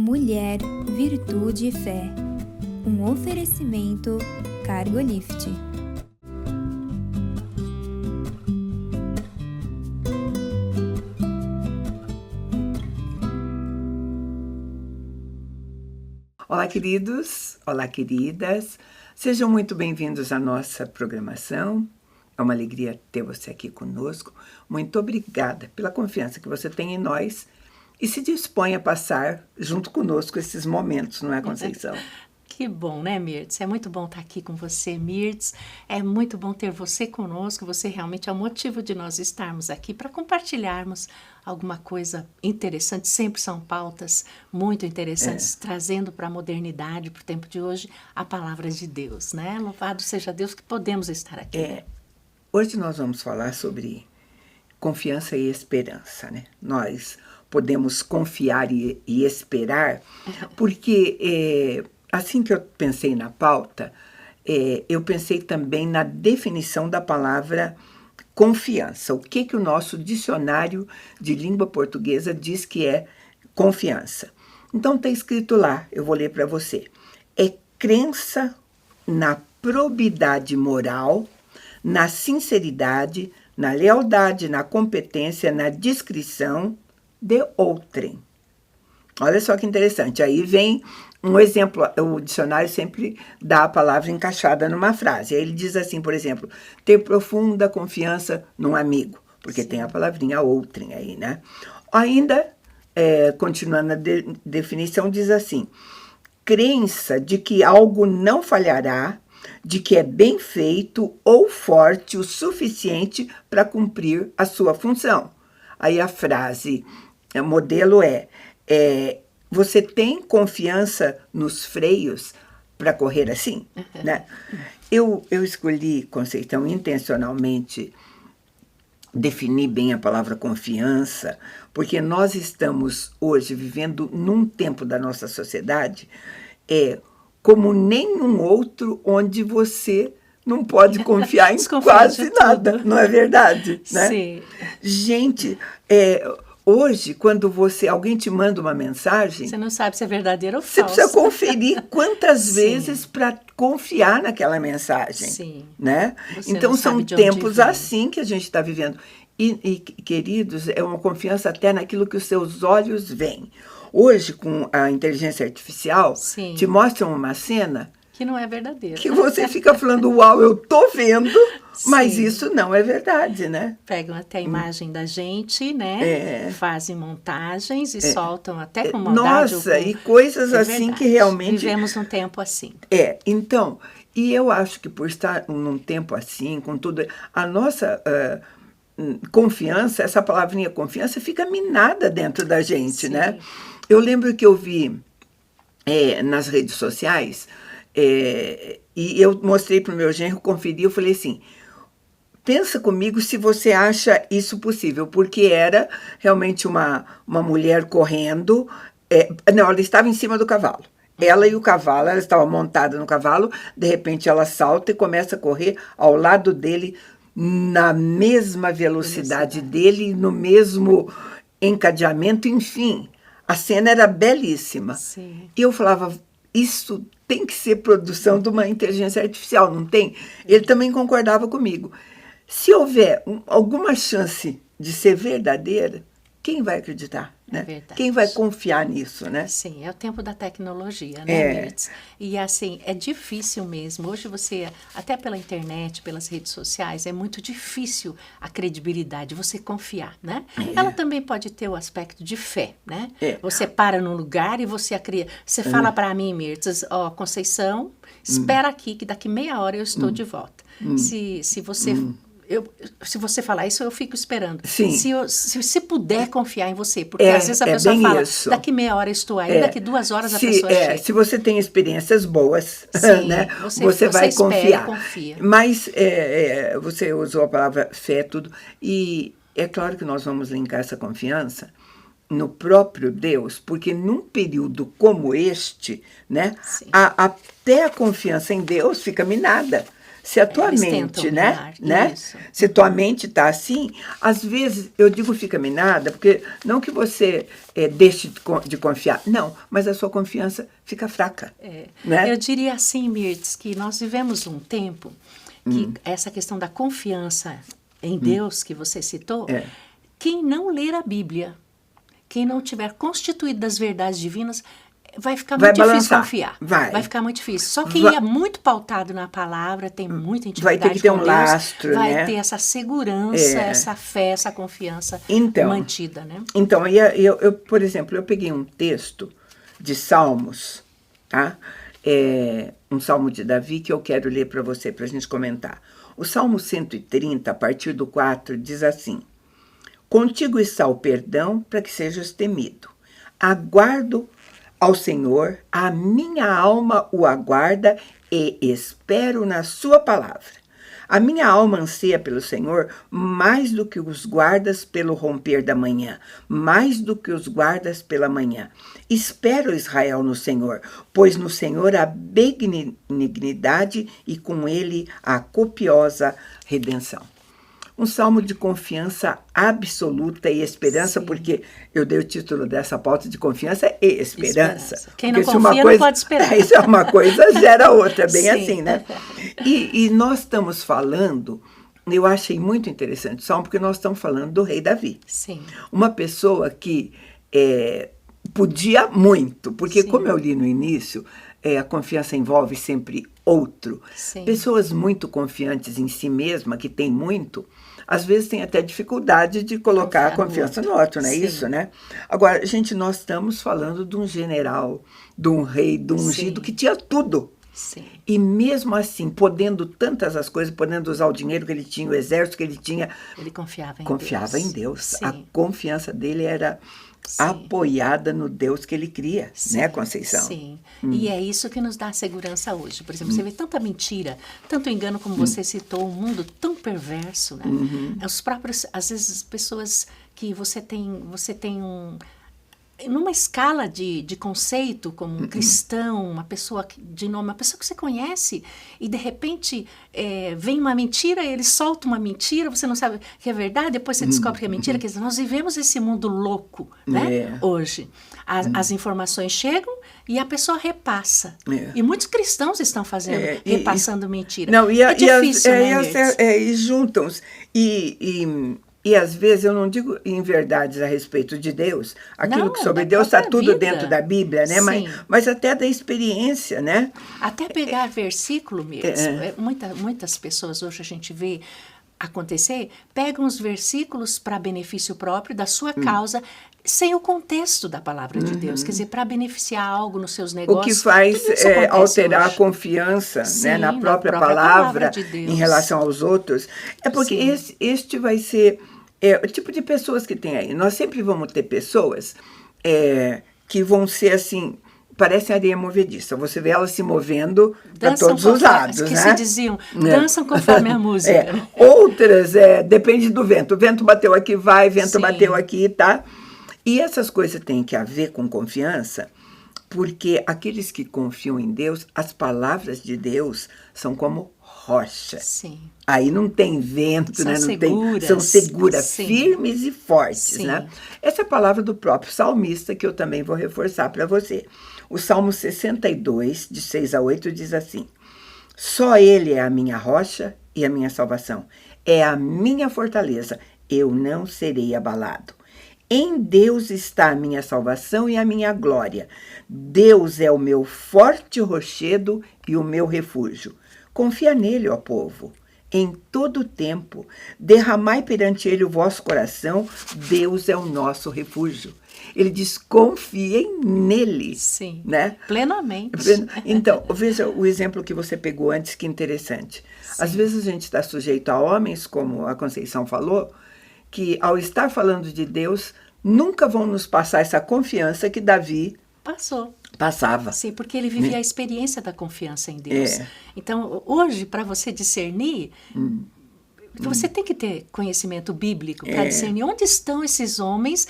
Mulher, Virtude e Fé. Um oferecimento Cargolift. Olá, queridos, olá, queridas. Sejam muito bem-vindos à nossa programação. É uma alegria ter você aqui conosco. Muito obrigada pela confiança que você tem em nós e se dispõe a passar junto conosco esses momentos, não é, Conceição? Que bom, né, Mirtz? É muito bom estar aqui com você, Mirtz. É muito bom ter você conosco. Você realmente é o motivo de nós estarmos aqui para compartilharmos alguma coisa interessante. Sempre são pautas muito interessantes, trazendo para a modernidade, para o tempo de hoje, a palavra de Deus, né? Louvado seja Deus que podemos estar aqui. Hoje nós vamos falar sobre confiança e esperança, né? Nós podemos confiar e esperar, porque assim que eu pensei na pauta, eu pensei também na definição da palavra confiança. O que o nosso dicionário de língua portuguesa diz que é confiança? Então está escrito lá, eu vou ler para você. É crença na probidade moral, na sinceridade, na lealdade, na competência, na discrição de outrem. Olha só que interessante. Aí vem um exemplo. O dicionário sempre dá a palavra encaixada numa frase. Aí ele diz assim, por exemplo, ter profunda confiança num amigo, porque tem a palavrinha outrem aí, né? Ainda, continuando a definição, diz assim, crença de que algo não falhará, de que é bem feito ou forte o suficiente para cumprir a sua função. Aí a frase, o modelo você tem confiança nos freios para correr assim? Né? Eu escolhi, Conceição, intencionalmente definir bem a palavra confiança, porque nós estamos hoje vivendo num tempo da nossa sociedade como nenhum outro, onde você não pode confiar em quase nada, não é verdade? Né? Sim. Gente, hoje, quando alguém te manda uma mensagem, você não sabe se é verdadeiro ou você falso. precisa conferir quantas vezes para confiar naquela mensagem. Sim. Né? Então, são tempos assim que a gente está vivendo. E, queridos, é uma confiança até naquilo que os seus olhos veem. Hoje, com a inteligência artificial, te mostram uma cena que não é verdadeira. Que você fica falando, uau, eu tô vendo, mas isso não é verdade, né? Pegam até a imagem da gente, né? Fazem montagens e soltam até com maldade. Nossa, e coisas assim que realmente... Vivemos num tempo assim. Então, e eu acho que por estar num tempo assim, com tudo, a nossa... confiança, essa palavrinha confiança fica minada dentro da gente, né? Eu lembro que eu vi nas redes sociais, e eu mostrei para o meu genro, conferi, eu falei assim, pensa comigo se você acha isso possível, porque era realmente uma mulher correndo, não, ela estava em cima do cavalo. Ela e o cavalo, ela estava montada no cavalo, de repente ela salta e começa a correr ao lado dele, na mesma velocidade dele, no mesmo encadeamento, enfim. A cena era belíssima. Sim. E eu falava, isso tem que ser produção de uma inteligência artificial, não tem? Ele também concordava comigo. Se houver alguma chance de ser verdadeira, quem vai acreditar? Né? Verdade. Quem vai confiar nisso, né? Sim, é o tempo da tecnologia, né, Mirtz? E assim, é difícil mesmo. Hoje você, até pela internet, pelas redes sociais, é muito difícil a credibilidade, você confiar, né? Ela também pode ter o aspecto de fé, né? Você para num lugar e você você fala para mim, Mirtz, Conceição, espera aqui que daqui meia hora eu estou de volta. Se você... se você falar isso, eu fico esperando. Sim. Se puder confiar em você, porque às vezes a pessoa fala, daqui meia hora estou aí, daqui 2 horas a pessoa chega. Se você tem experiências boas, sim, né, você vai confiar. Confia. Mas você usou a palavra fé, tudo, e é claro que nós vamos linkar essa confiança no próprio Deus, porque num período como este, né, até a confiança em Deus fica minada. se a tua Eles mente, tentam né? minar, isso. Se tua mente está assim, às vezes eu digo fica minada, porque não que você deixe de confiar, não, mas a sua confiança fica fraca. Né? Eu diria assim, Mirtz, que nós vivemos um tempo que essa questão da confiança em Deus que você citou, quem não ler a Bíblia, quem não tiver constituído das verdades divinas, vai ficar muito difícil confiar. Vai ficar muito difícil. Só quem é muito pautado na palavra, tem muita intimidade vai ter que ter com um Deus, lastro, vai ter essa segurança, essa fé, essa confiança mantida, né? Então, eu, por exemplo, eu peguei um texto de Salmos, tá? Um Salmo de Davi que eu quero ler para você, para a gente comentar. O Salmo 130, a partir do 4, diz assim: Contigo está o perdão para que sejas temido. Aguardo ao Senhor, a minha alma o aguarda e espero na sua palavra. A minha alma anseia pelo Senhor mais do que os guardas pelo romper da manhã, mais do que os guardas pela manhã. Espero, Israel, no Senhor, pois no Senhor há benignidade e com ele a copiosa redenção. Um salmo de confiança absoluta e esperança, porque eu dei o título dessa pauta de confiança e esperança. Quem não confia não pode esperar. Isso é uma coisa, gera outra, bem assim, né? E nós estamos falando, eu achei muito interessante o salmo, porque nós estamos falando do rei Davi. Sim. Uma pessoa que podia muito, porque como eu li no início, a confiança envolve sempre outro. Sim. Pessoas muito confiantes em si mesma, que tem muito, às vezes tem até dificuldade de colocar a confiança no outro, não é isso, né? Agora, gente, nós estamos falando de um general, de um rei, de um ungido que tinha tudo. Sim. E mesmo assim, podendo tantas as coisas, podendo usar o dinheiro que ele tinha, o exército que ele tinha, ele confiava em Deus. Sim. A confiança dele era apoiada no Deus que ele cria, né, Conceição? Sim, e é isso que nos dá segurança hoje. Por exemplo, você vê tanta mentira, tanto engano, como você citou, um mundo tão perverso, né? Os próprios, às vezes, pessoas que você tem numa escala de conceito, como um cristão, uma pessoa de nome, uma pessoa que você conhece, e de repente vem uma mentira, ele solta uma mentira, você não sabe que é verdade, depois você descobre que é mentira. Quer dizer, nós vivemos esse mundo louco, né? Hoje. As informações chegam e a pessoa repassa. E muitos cristãos estão fazendo, repassando mentira. Não, é difícil, e juntam-se. E às vezes eu não digo em verdades a respeito de Deus, aquilo que sobre Deus está tudo dentro da Bíblia, né? Mas até da experiência, né? Até pegar versículo mesmo. Muitas pessoas hoje a gente vê acontecer, pegam os versículos para benefício próprio da sua causa, sem o contexto da palavra de Deus, quer dizer, para beneficiar algo nos seus negócios. O que faz alterar hoje a confiança, né, na própria palavra de Deus, em relação aos outros. É porque este vai ser o tipo de pessoas que tem aí. Nós sempre vamos ter pessoas que vão ser assim, parecem areia movediça. Você vê elas se movendo para todos os lados, que né? se diziam, dançam conforme a música. Outras, depende do vento. O vento bateu aqui, vai, vento bateu aqui, tá? E essas coisas têm que haver com confiança, porque aqueles que confiam em Deus, as palavras de Deus são como rocha. Sim. Aí não tem vento, são né? Seguras. São seguras, firmes e fortes, né? Essa é a palavra do próprio salmista, que eu também vou reforçar para você. O Salmo 62, de 6 a 8, diz assim: Só Ele é a minha rocha e a minha salvação. É a minha fortaleza. Eu não serei abalado. Em Deus está a minha salvação e a minha glória. Deus é o meu forte rochedo e o meu refúgio. Confia nele, ó povo, em todo o tempo. Derramai perante ele o vosso coração. Deus é o nosso refúgio. Ele diz, confiem nele. Sim, né? Plenamente. Então, veja o exemplo que você pegou antes, que interessante. Às vezes a gente está sujeito a homens, como a Conceição falou, que ao estar falando de Deus, nunca vão nos passar essa confiança que Davi passava. Sim, porque ele vivia a experiência da confiança em Deus. Então, hoje, para você discernir, você tem que ter conhecimento bíblico para discernir onde estão esses homens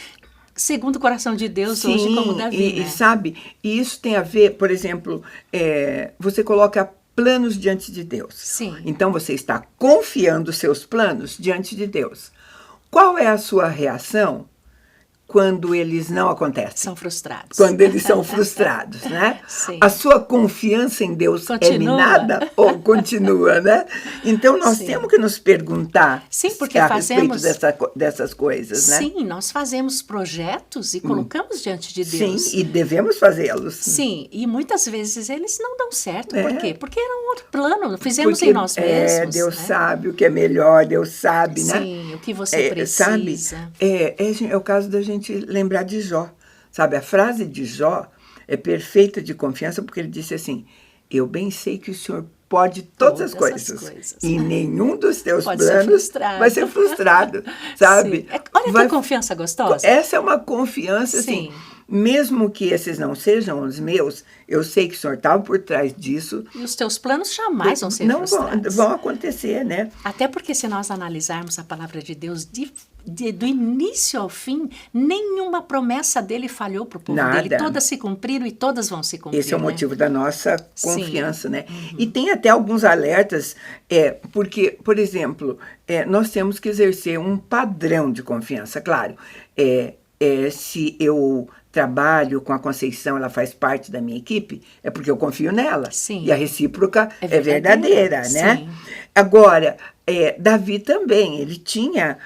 segundo o coração de Deus hoje, como Davi. E sabe, e isso tem a ver, por exemplo, você coloca planos diante de Deus. Sim. Então você está confiando os seus planos diante de Deus. Qual é a sua reação quando eles não acontecem? São frustrados. Quando eles são frustrados, né? Sim. A sua confiança em Deus Continua. é minada ou continua, né? Então, nós Sim. temos que nos perguntar Sim, porque a respeito fazemos... dessas coisas, né? Sim, nós fazemos projetos e colocamos diante de Deus. Sim, e devemos fazê-los. Sim, e muitas vezes eles não dão certo. É. Por quê? Porque era um outro plano, fizemos Porque, em nós mesmos. Deus né? sabe o que é melhor, Deus sabe, né? Sim, o que você precisa. Sabe, é o caso da gente lembrar de Jó. Sabe, a frase de Jó é perfeita de confiança, porque ele disse assim, eu bem sei que o Senhor pode todas as coisas. E nenhum dos teus Pode ser planos frustrado. vai ser frustrado, sabe? Sim. Olha que confiança gostosa. Essa é uma confiança, assim, Sim. mesmo que esses não sejam os meus, eu sei que o Senhor estava por trás disso. E os teus planos jamais vão ser Não frustrados. vão acontecer, né? Até porque se nós analisarmos a palavra de Deus do início ao fim, nenhuma promessa dele falhou para o povo Nada. dele. Todas se cumpriram e todas vão se cumprir. Esse é o né? motivo da nossa confiança, Sim. né? E tem até alguns alertas, porque, por exemplo, nós temos que exercer um padrão de confiança, claro. Se eu trabalho com a Conceição, ela faz parte da minha equipe, é porque eu confio nela. Sim. E a recíproca É verdadeira, né? Sim. Agora, Davi também, ele tinha...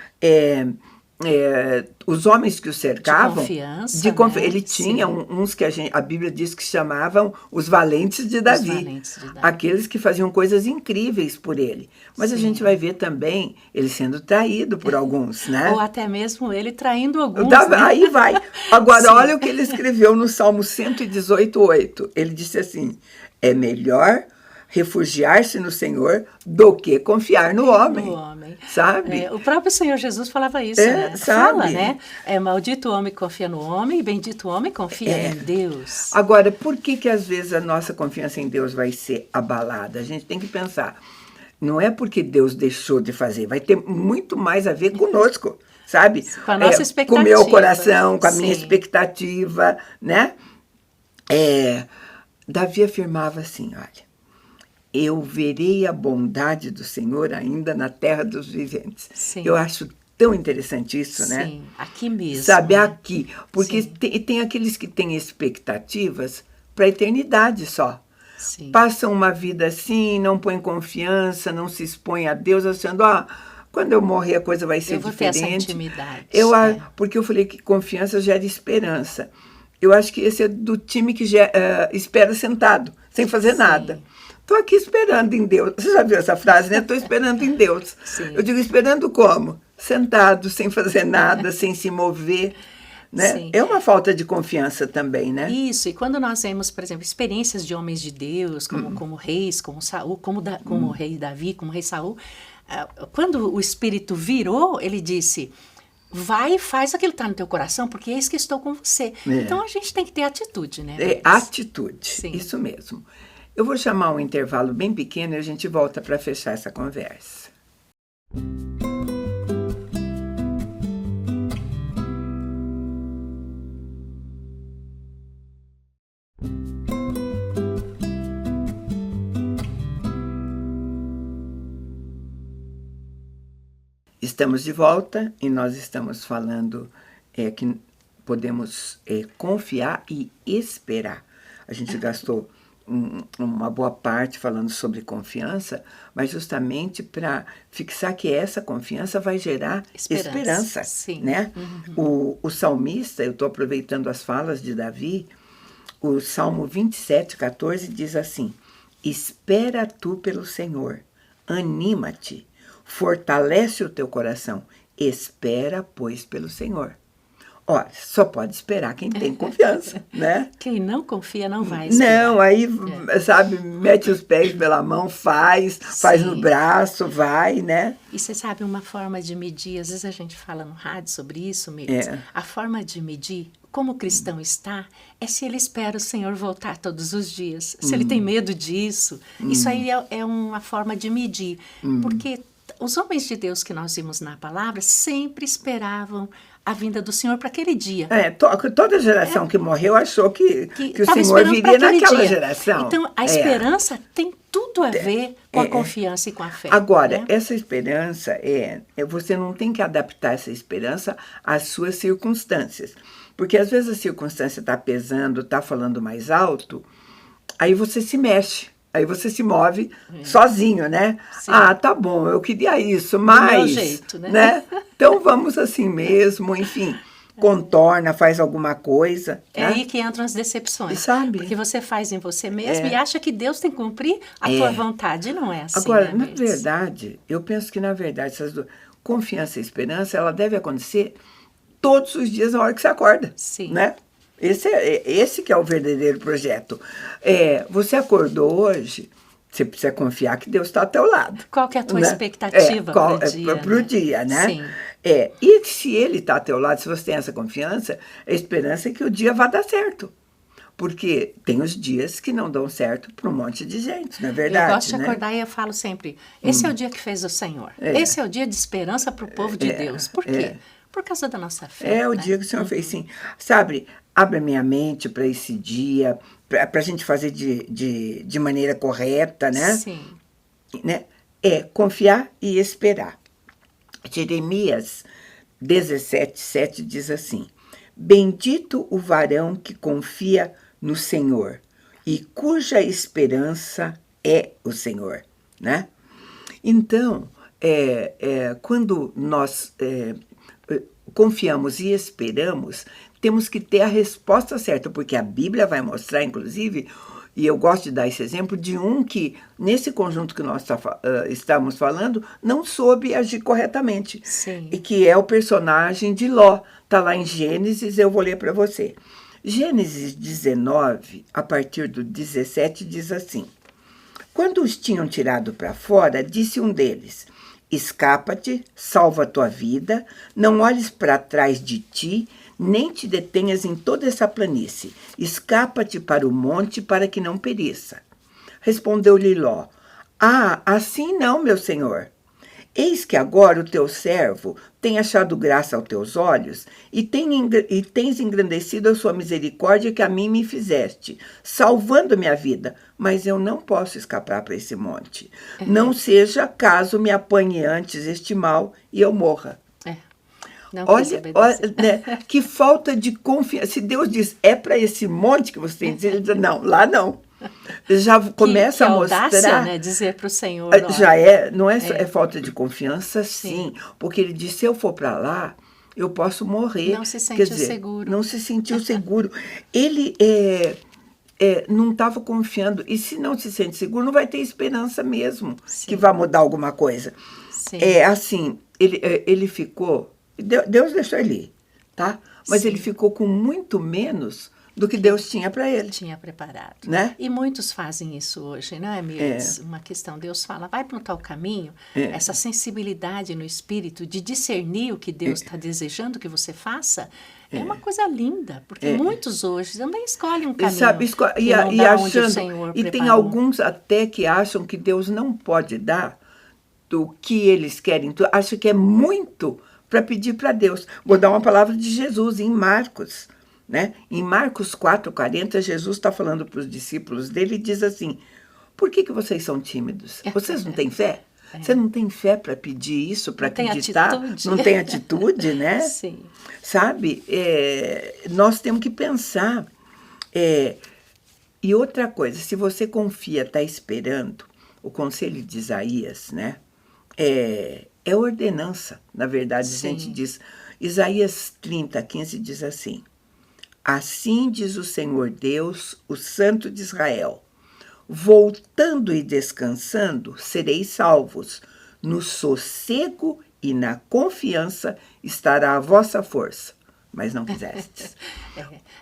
os homens que o cercavam... De confiança, né? Ele tinha uns que a Bíblia diz que chamavam os valentes de Davi. valentes de Davi. Aqueles que faziam coisas incríveis por ele. Mas a gente vai ver também ele sendo traído por alguns, né? Ou até mesmo ele traindo alguns, né? Aí vai. Agora, Sim. olha o que ele escreveu no Salmo 118:8. Ele disse assim, é melhor refugiar-se no Senhor do que confiar no homem. No homem. Sabe? O próprio Senhor Jesus falava isso, né? Sabe? Fala, né? Maldito o homem que confia no homem e bendito o homem que confia em Deus. Agora, por que às vezes a nossa confiança em Deus vai ser abalada? A gente tem que pensar. Não é porque Deus deixou de fazer, vai ter muito mais a ver conosco, sabe? Com a nossa expectativa. Com o meu coração, com a minha Sim. expectativa, né? Davi afirmava assim, olha, eu verei a bondade do Senhor ainda na terra dos viventes. Sim. Eu acho tão interessante isso, né? Sim, aqui mesmo. Sabe, né? aqui. Porque tem aqueles que têm expectativas para a eternidade só. Sim. Passam uma vida assim, não põem confiança, não se expõem a Deus, achando, quando eu morrer a coisa vai ser Eu vou ter diferente. essa intimidade. Porque eu falei que confiança gera esperança. Eu acho que esse é do time que espera sentado, sem fazer nada. Estou aqui esperando em Deus. Você já viu essa frase, né? Estou esperando em Deus. Sim. Eu digo, esperando como? Sentado, sem fazer nada, sem se mover. Né? Sim. É uma falta de confiança também, né? Isso, e quando nós vemos, por exemplo, experiências de homens de Deus, como reis, como Saul, como o rei Davi, como o rei Saul, quando o Espírito virou, ele disse... Vai e faz aquilo que está no teu coração, porque é isso que estou com você. Então, a gente tem que ter atitude, né? Atitude, Sim. Isso mesmo. Eu vou chamar um intervalo bem pequeno e a gente volta para fechar essa conversa. Estamos de volta e nós estamos falando que podemos confiar e esperar. A gente gastou uma boa parte falando sobre confiança, mas justamente para fixar que essa confiança vai gerar esperança, sim. né? O salmista, eu estou aproveitando as falas de Davi, o Salmo 27:14 diz assim, espera tu pelo Senhor, anima-te, fortalece o teu coração, espera, pois, pelo Senhor. Olha, só pode esperar quem tem confiança, né? Quem não confia não vai esperar. Não, aí, sabe, mete os pés pela mão, faz no braço, vai, né? E você sabe uma forma de medir, às vezes a gente fala no rádio sobre isso, Mirtz, a forma de medir como o cristão está é se ele espera o Senhor voltar todos os dias, se ele tem medo disso. Isso aí é uma forma de medir, porque Os homens de Deus que nós vimos na palavra sempre esperavam a vinda do Senhor para aquele dia. Toda geração que morreu achou que o tava Senhor esperando viria pra aquele naquela dia. geração. Então, a esperança tem tudo a ver com a confiança e com a fé. Agora, né? essa esperança, você não tem que adaptar essa esperança às suas circunstâncias. Porque às vezes a circunstância está pesando, está falando mais alto, aí você se mexe. Aí você se move sozinho, né? Sim. Tá bom, eu queria isso, mas... Do meu jeito, né? Então vamos assim mesmo, enfim, contorna, faz alguma coisa. É né? aí que entram as decepções. Sabe? Porque você faz em você mesmo e acha que Deus tem que cumprir a tua vontade. E não é assim. Agora, né, na verdade, eu penso que, na verdade, essas duas, confiança e esperança, ela deve acontecer todos os dias na hora que você acorda. Sim. Né? Esse que é o verdadeiro projeto. Você acordou hoje, você precisa confiar que Deus está ao teu lado. Qual que é a tua expectativa para o dia? Para o dia, né? Sim. E se Ele está ao teu lado, se você tem essa confiança, a esperança é que o dia vai dar certo. Porque tem os dias que não dão certo para um monte de gente, não é verdade? Eu gosto de acordar e eu falo sempre, esse é o dia que fez o Senhor. Esse é o dia de esperança para o povo de Deus. Por quê? Por causa da nossa fé. É o dia que o Senhor fez, sim. Sabe, abre a minha mente para esse dia, para a gente fazer de maneira correta, né? Sim. Né? Confiar e esperar. Jeremias 17:7 diz assim: Bendito o varão que confia no Senhor e cuja esperança é o Senhor, né? Então, quando nós confiamos e esperamos, temos que ter a resposta certa, porque a Bíblia vai mostrar, inclusive, e eu gosto de dar esse exemplo, de um que, nesse conjunto que nós estamos falando, não soube agir corretamente. Sim. E que é o personagem de Ló. Está lá em Gênesis, eu vou ler para você. Gênesis 19, a partir do 17, diz assim: Quando os tinham tirado para fora, disse um deles: Escapa-te, salva a tua vida, não olhes para trás de ti, nem te detenhas em toda essa planície. Escapa-te para o monte, para que não pereça. Respondeu-lhe Ló: assim não, meu senhor. Eis que agora o teu servo tem achado graça aos teus olhos e tens engrandecido a sua misericórdia que a mim me fizeste, salvando minha vida. Mas eu não posso escapar para esse monte. Não seja caso me apanhe antes este mal e eu morra. Não olha, né, que falta de confiança. Se Deus diz, é para esse monte que você tem que dizer, ele diz, não, lá não. Já começa a mostrar... audácia, né, dizer para o Senhor... Já não é falta de confiança, sim. Porque ele diz, se eu for para lá, eu posso morrer. Não se sentiu seguro. Não se sentiu seguro. Ele não estava confiando. E se não se sente seguro, não vai ter esperança mesmo que vai mudar alguma coisa. Sim. Assim, ele ficou... Deus deixou ele ir, tá? Mas ele ficou com muito menos do que Deus tinha para ele. Tinha preparado. Né? E muitos fazem isso hoje, não é, Mirtz? Uma questão, Deus fala, vai para um tal caminho, essa sensibilidade no espírito de discernir o que Deus está desejando que você faça, é uma coisa linda, porque muitos hoje também escolhem um caminho onde o Senhor e preparou. Tem alguns até que acham que Deus não pode dar do que eles querem. Acho que é muito para pedir para Deus. Vou dar uma palavra de Jesus em Marcos. Né? Em Marcos 4:40, Jesus está falando para os discípulos dele e diz assim: por que vocês são tímidos? Vocês não têm fé? Você não tem fé para pedir isso, para acreditar? Não tem atitude, né? Sim. Sabe? Nós temos que pensar. E outra coisa, se você confia, está esperando, o conselho de Isaías, né? É ordenança, na verdade. Sim. A gente diz, Isaías 30:15 diz assim: assim diz o Senhor Deus, o Santo de Israel, voltando e descansando, sereis salvos. No sossego e na confiança estará a vossa força. Mas não quisestes.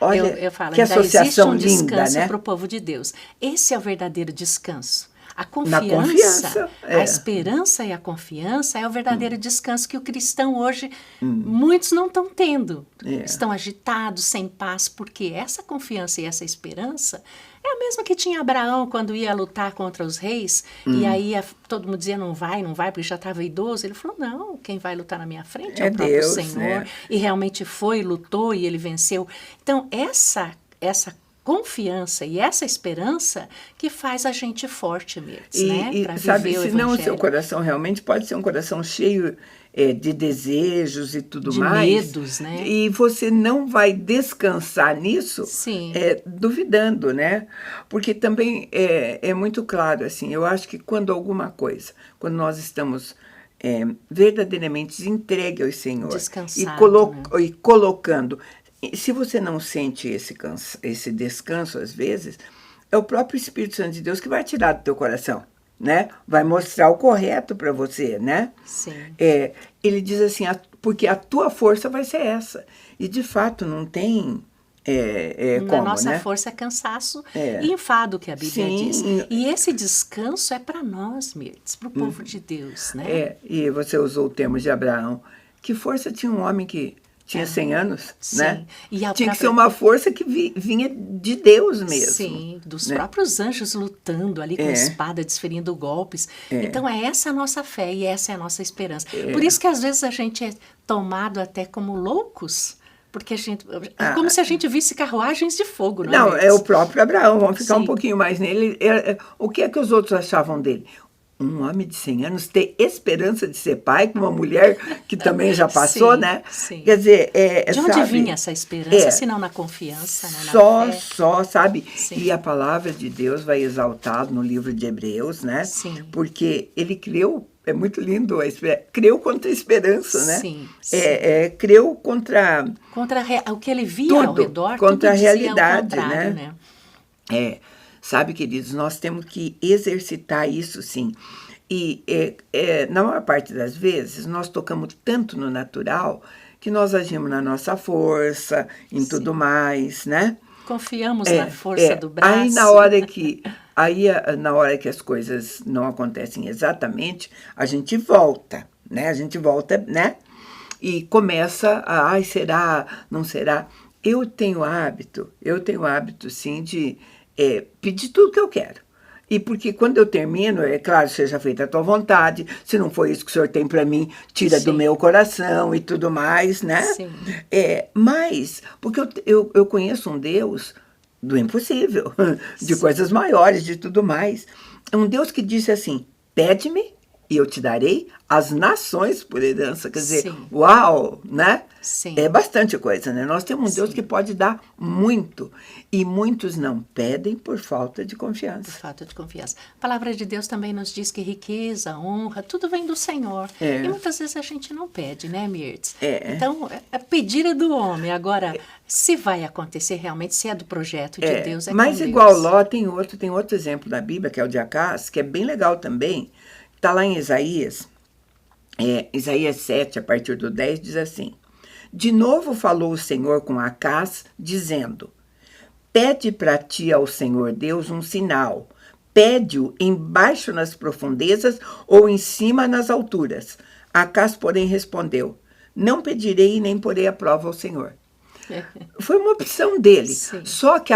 Olha, eu falo, que associação linda, né? Existe um descanso para o povo de Deus. Esse é o verdadeiro descanso. A confiança, a esperança e a confiança é o verdadeiro descanso que o cristão hoje, muitos não estão tendo. Estão agitados, sem paz, porque essa confiança e essa esperança é É a mesma que tinha Abraão quando ia lutar contra os reis, e aí todo mundo dizia não vai, porque já estava idoso. Ele falou, não, quem vai lutar na minha frente é o próprio Deus, Senhor. né? E realmente foi, lutou e ele venceu. Então, essa confiança e essa esperança que faz a gente forte mesmo, né? Para sabe, viver o senão o seu evangelho. coração realmente pode ser um coração cheio de desejos e tudo De mais. medos, né? E você não vai descansar nisso Sim. duvidando, né? Porque também é muito claro, assim, eu acho que quando nós estamos verdadeiramente entregue ao Senhor Descansado, e colocando. Se você não sente esse descanso, às vezes, é o próprio Espírito Santo de Deus que vai tirar do teu coração, né? Vai mostrar o correto para você, né? Sim. Ele diz assim, porque a tua força vai ser essa. E, de fato, não tem como, A nossa né? força é cansaço e enfado, que a Bíblia Sim. diz. E esse descanso é para nós, Mirtes, para o povo de Deus, né? E você usou o termo de Abraão. Que força tinha um homem que tinha 100 anos, Sim. né? E tinha que ser uma força que vinha de Deus mesmo. Sim, dos né? próprios anjos lutando ali com espada, desferindo golpes. Então, é essa a nossa fé e essa é a nossa esperança. Por isso que, às vezes, a gente é tomado até como loucos, porque é como se a gente visse carruagens de fogo, não é? É o próprio Abraão, vamos ficar um pouquinho mais nele. O que é que os outros achavam dele? Um homem de 100 anos ter esperança de ser pai com uma mulher que também já passou, sim, né? Sim. Quer dizer, de onde vinha essa esperança, se não na confiança, né? Só, sabe? Sim. E a palavra de Deus vai exaltado no livro de Hebreus, né? Sim. Porque ele creu, é muito lindo, creu contra a esperança, né? Sim. Creu contra o que ele via tudo, ao redor, contra tudo a realidade, né? Sabe, queridos, nós temos que exercitar isso, sim. E na maior parte das vezes, nós tocamos tanto no natural que nós agimos na nossa força, em tudo mais, né? Confiamos na força do braço. Aí, na hora que as coisas não acontecem exatamente, a gente volta, né? Né? E começa será, não será? Eu tenho hábito, sim, de pedir tudo que eu quero. E porque quando eu termino, é claro, seja feita a tua vontade, se não for isso que o Senhor tem para mim, tira do meu coração e tudo mais, né? Sim. Mas, porque eu conheço um Deus do impossível, de coisas maiores, de tudo mais. É um Deus que disse assim, pede-me e eu te darei as nações por herança. Quer dizer, uau, né? Sim. É bastante coisa, né? Nós temos um Deus que pode dar muito. E muitos não pedem por falta de confiança. Por falta de confiança. A palavra de Deus também nos diz que riqueza, honra, tudo vem do Senhor. E muitas vezes a gente não pede, né, Mirtes? Então, pedir é do homem. Agora, se vai acontecer realmente, se é do projeto de Deus, é mas com igual Deus. Ló, tem outro exemplo na Bíblia, que é o de Acás, que é bem legal também. Está lá em Isaías. Isaías 7, a partir do 10, diz assim: De novo falou o Senhor com Acás, dizendo: Pede para ti ao Senhor Deus um sinal. Pede-o embaixo nas profundezas ou em cima nas alturas. Acás, porém, respondeu: Não pedirei nem porei à prova ao Senhor. Foi uma opção dele. Sim. Só que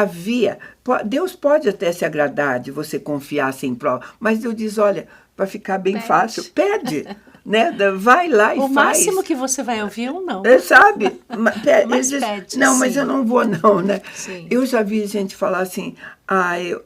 Deus pode até se agradar de você confiar sem prova, mas Deus diz, olha, para ficar bem fácil, pede, né? Vai lá e faz. O máximo que você vai ouvir um não. Sabe? Mas diz, pede, não, mas eu não vou não, né? Sim. Eu já vi gente falar assim,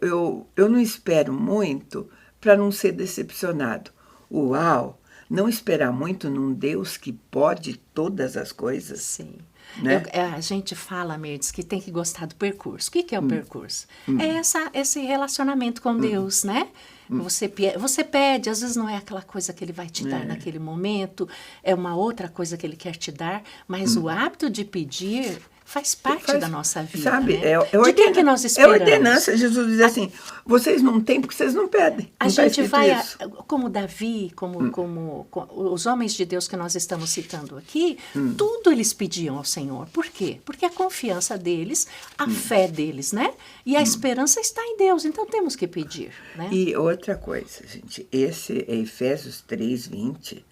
eu não espero muito para não ser decepcionado. Uau! Não esperar muito num Deus que pode todas as coisas. Sim. Né? A gente fala, Mirtes, que tem que gostar do percurso. O que é o percurso? É esse relacionamento com Deus, né? Você pede, às vezes não é aquela coisa que Ele vai te dar naquele momento, é uma outra coisa que Ele quer te dar, mas o hábito de pedir faz parte da nossa vida, sabe? né? De quem que nós esperamos? É ordenança. Jesus diz assim, vocês não têm porque vocês não pedem. A não gente vai, isso. como Davi, como os homens de Deus que nós estamos citando aqui, tudo eles pediam ao Senhor. Por quê? Porque a confiança deles, a fé deles, né? E a esperança está em Deus, então temos que pedir, né? E outra coisa, gente, esse é Efésios 3:20,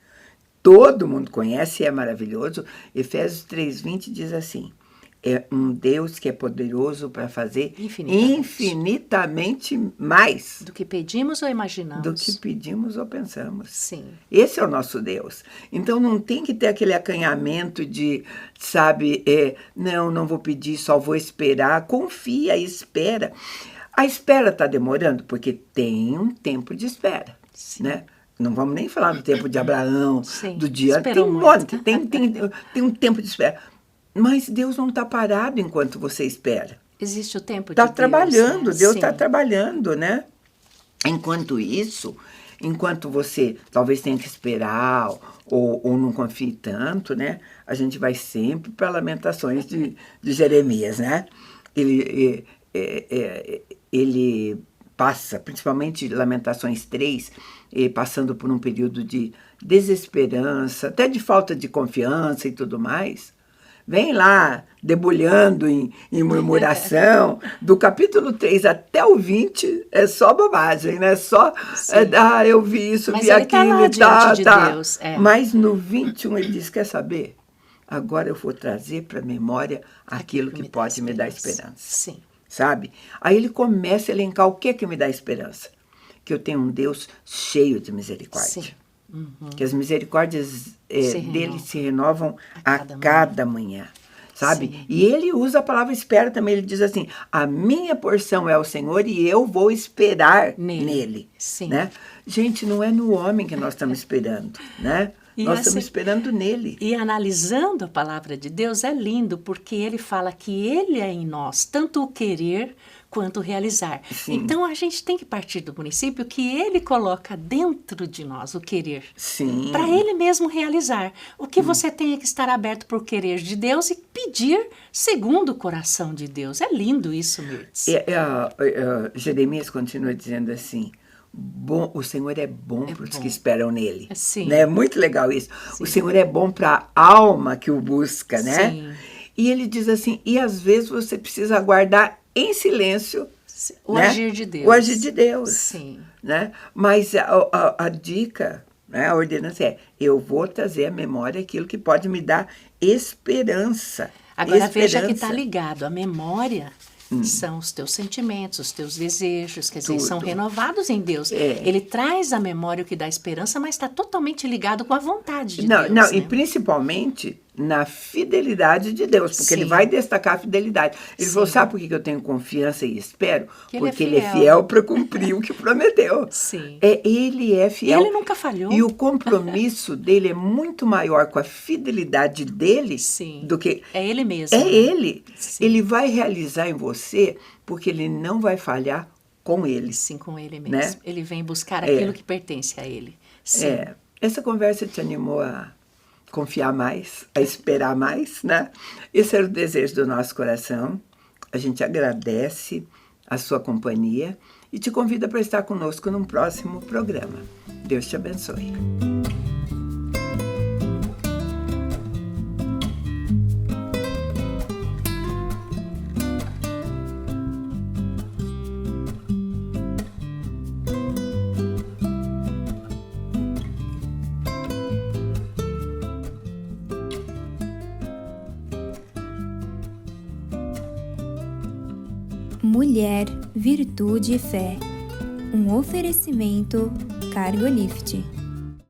todo mundo conhece e é maravilhoso. Efésios 3:20 diz assim: é um Deus que é poderoso para fazer Infinitamente. infinitamente mais Do que pedimos ou imaginamos. do que pedimos ou pensamos. Sim. Esse é o nosso Deus. Então não tem que ter aquele acanhamento de, sabe, não vou pedir, só vou esperar. Confia, espera. A espera está demorando porque tem um tempo de espera, Sim. né? Não vamos nem falar do tempo de Abraão, Sim. do dia. Esperou Tem um muito. monte, tem um tempo de espera. Mas Deus não está parado enquanto você espera. Existe o tempo de Está Deus. trabalhando, né? Deus Sim. está trabalhando, né? Enquanto isso, enquanto você talvez tenha que esperar ou não confie tanto, né? A gente vai sempre para Lamentações de Jeremias, né? Ele passa, principalmente Lamentações 3, passando por um período de desesperança, até de falta de confiança e tudo mais. Vem lá, debulhando em murmuração. Do capítulo 3 até o 20 é só bobagem, né? Só, eu vi isso, Mas vi ele tá aquilo lá e diante de Deus, Mas no 21 ele diz, quer saber? Agora eu vou trazer para a memória aquilo que pode me dar esperança. Sim. Sabe? Aí ele começa a elencar o que me dá esperança. Que eu tenho um Deus cheio de misericórdia. Sim. Uhum. Que as misericórdias dele se renovam a cada manhã. Sabe? Sim. E ele usa a palavra espera também. Ele diz assim, a minha porção é o Senhor e eu vou esperar nele. Sim. Né? Gente, não é no homem que nós estamos esperando, né? Nós estamos esperando nele. E analisando a palavra de Deus é lindo, porque ele fala que ele é em nós, tanto o querer quanto o realizar. Sim. Então, a gente tem que partir do princípio que ele coloca dentro de nós o querer. Sim. Para ele mesmo realizar. O que você tem é que estar aberto por querer de Deus e pedir segundo o coração de Deus. É lindo isso, Mirtz. Jeremias continua dizendo assim, bom, o Senhor é bom para os que esperam nele. Sim. Né? Muito legal isso. Sim. O Senhor é bom para a alma que o busca, né? Sim. E ele diz assim, e às vezes você precisa aguardar em silêncio o né? agir de Deus. O agir de Deus. Sim. Né? Mas a dica, né? A ordenança é, eu vou trazer à memória aquilo que pode me dar esperança. Agora veja que está ligado, a memória são os teus sentimentos, os teus desejos, quer dizer, são renovados em Deus. Ele traz à memória o que dá esperança, mas está totalmente ligado com a vontade de Deus. Não, né? E principalmente na fidelidade de Deus, porque ele vai destacar a fidelidade. Ele falou, sabe por que eu tenho confiança e espero? Porque ele é fiel para cumprir o que prometeu. Sim. Ele é fiel. E ele nunca falhou. E o compromisso dele é muito maior com a fidelidade dele do que... É ele mesmo. É né? ele. Sim. Ele vai realizar em você porque ele não vai falhar com ele. Sim, com ele mesmo. Né? Ele vem buscar aquilo que pertence a ele. Sim. Essa conversa te animou a confiar mais, a esperar mais, né? Esse era o desejo do nosso coração. A gente agradece a sua companhia e te convida para estar conosco num próximo programa. Deus te abençoe. Mulher, Virtude e Fé. Um oferecimento Cargolift.